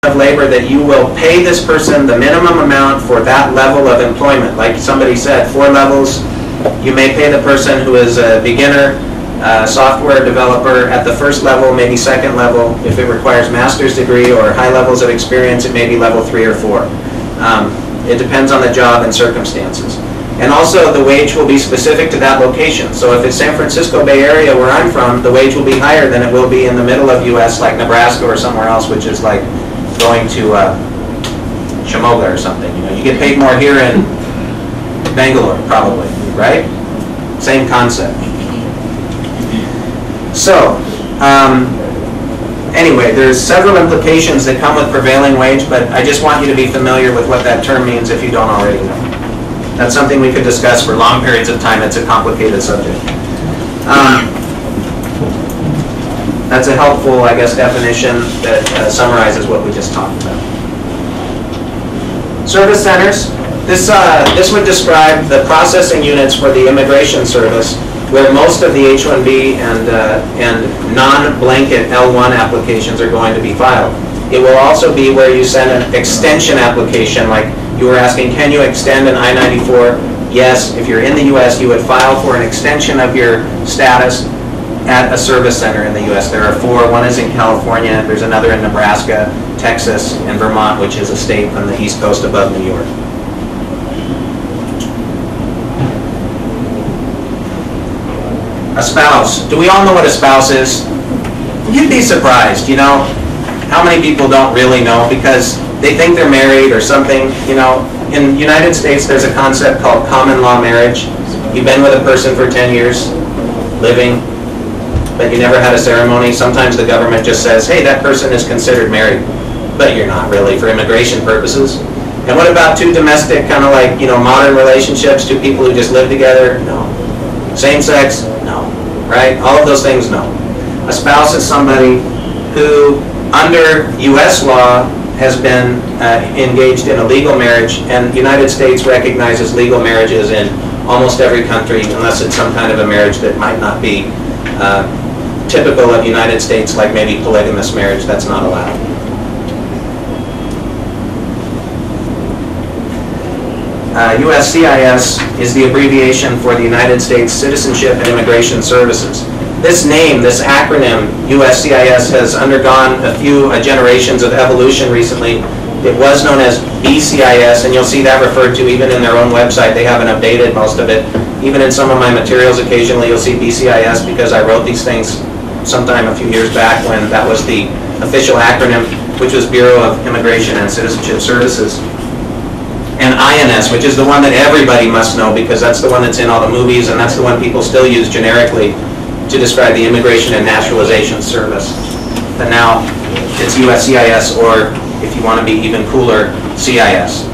of labor that you will pay this person the minimum amount for that level of employment. Like somebody said, 4 levels. You may pay the person who is a beginner software developer at the first level, maybe second level. If it requires master's degree or high levels of experience, it may be level 3 or 4. It depends on the job and circumstances. And also the wage will be specific to that location. So if it's San Francisco Bay Area where I'm from, the wage will be higher than it will be in the middle of US like Nebraska or somewhere else, which is like going to Shamoga or something. You know, you get paid more here in Bangalore probably, right? Same concept. So, anyway, there's several implications that come with prevailing wage, but I just want you to be familiar with what that term means if you don't already know. That's something we could discuss for long periods of time. It's a complicated subject. That's a helpful, I guess, definition that summarizes what we just talked about. Service centers. This would describe the processing units for the immigration service, where most of the H-1B and non-blanket L-1 applications are going to be filed. It will also be where you send an extension application, like you were asking, can you extend an I-94? Yes, if you're in the US, you would file for an extension of your status at a service center in the US. There are 4. One is in California, there's another in Nebraska, Texas, and Vermont, which is a state on the East Coast above New York. A spouse. Do we all know what a spouse is? You'd be surprised, you know, how many people don't really know because they think they're married or something. You know, in the United States, there's a concept called common law marriage. You've been with a person for 10 years, living, but you never had a ceremony. Sometimes the government just says, hey, that person is considered married, but you're not really for immigration purposes. And what about 2 domestic, kind of like, you know, modern relationships, 2 people who just live together? No. Same sex? No. Right? All of those things? No. A spouse is somebody who, under U.S. law, has been engaged in a legal marriage, and the United States recognizes legal marriages in almost every country, unless it's some kind of a marriage that might not be typical of the United States, like maybe polygamous marriage. That's not allowed. USCIS is the abbreviation for the United States Citizenship and Immigration Services. This name, this acronym, USCIS, has undergone a few generations of evolution recently. It was known as BCIS, and you'll see that referred to even in their own website. They haven't updated most of it. Even in some of my materials, occasionally you'll see BCIS because I wrote these things sometime a few years back when that was the official acronym, which was Bureau of Immigration and Citizenship Services. And INS, which is the one that everybody must know because that's the one that's in all the movies and that's the one people still use generically to describe the Immigration and Naturalization Service. But now it's USCIS, or if you want to be even cooler, CIS.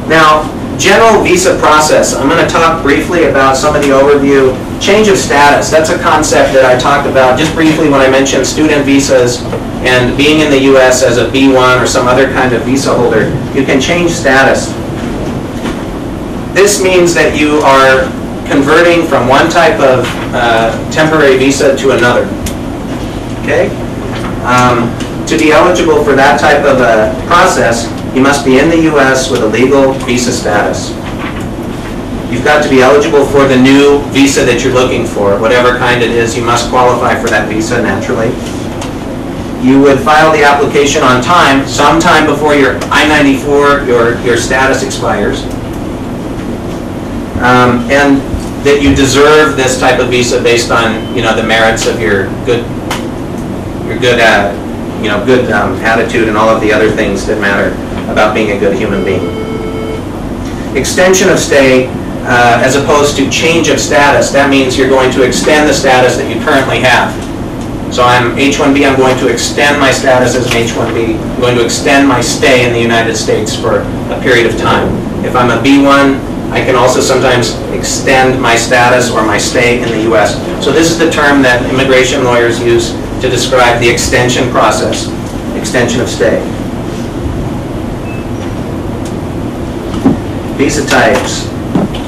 Now, general visa process. I'm going to talk briefly about some of the overview. Change of status, that's a concept that I talked about just briefly when I mentioned student visas and being in the US as a B1 or some other kind of visa holder. You can change status. This means that you are converting from one type of temporary visa to another. Okay? To be eligible for that type of a process, you must be in the US with a legal visa status. You've got to be eligible for the new visa that you're looking for. Whatever kind it is, you must qualify for that visa naturally. You would file the application on time, sometime before your I-94, your status expires. And that you deserve this type of visa based on, you know, the merits of your good attitude and all of the other things that matter about being a good human being. Extension of stay, as opposed to change of status, that means you're going to extend the status that you currently have. So I'm H-1B, I'm going to extend my status as an H-1B. I'm going to extend my stay in the United States for a period of time. If I'm a B1, I can also sometimes extend my status or my stay in the US. So this is the term that immigration lawyers use to describe the extension process, extension of stay. Visa types.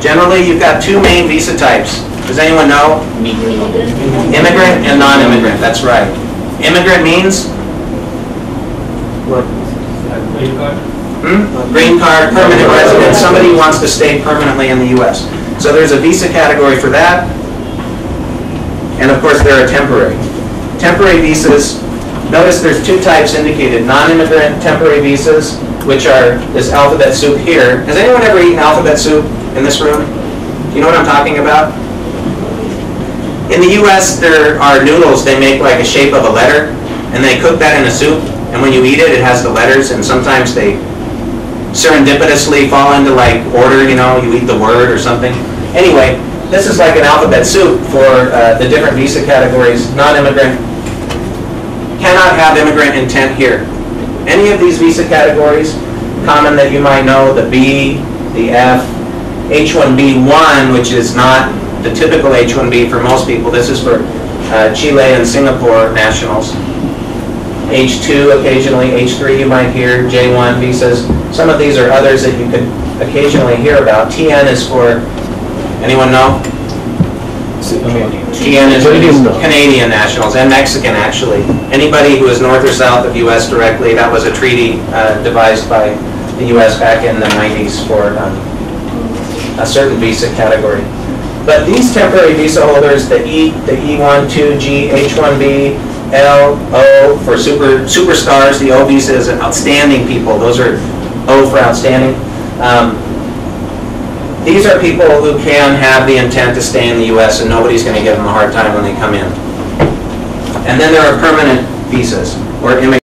Generally, you've got two main visa types. Does anyone know? Immigrant and non-immigrant, that's right. Immigrant means? What? Green card. Green card, permanent resident, somebody who wants to stay permanently in the U.S. So there's a visa category for that. And of course, there are temporary. Temporary visas, notice there's two types indicated, non-immigrant temporary visas, which are this alphabet soup here. Has anyone ever eaten alphabet soup in this room? Do you know what I'm talking about? In the US, there are noodles they make like a shape of a letter, and they cook that in a soup, and when you eat it, it has the letters, and sometimes they serendipitously fall into like order, you know, you eat the word or something. Anyway, this is like an alphabet soup for the different visa categories. Non-immigrant cannot have immigrant intent here. Any of these visa categories, common that you might know, the B, the F, H-1B1, which is not the typical H-1B for most people. This is for Chile and Singapore nationals. H-2 occasionally, H-3 you might hear, J-1 visas. Some of these are others that you could occasionally hear about. TN is for, anyone know? TN is Canadian nationals and Mexican actually. Anybody who is north or south of U.S. directly, that was a treaty devised by the U.S. back in the 90s for a certain visa category. But these temporary visa holders, the E, the E1, 2, G, H1B, L, O for superstars, the O visa is outstanding people. Those are O for outstanding. These are people who can have the intent to stay in the U.S. and nobody's going to give them a hard time when they come in. And then there are permanent visas or immigrant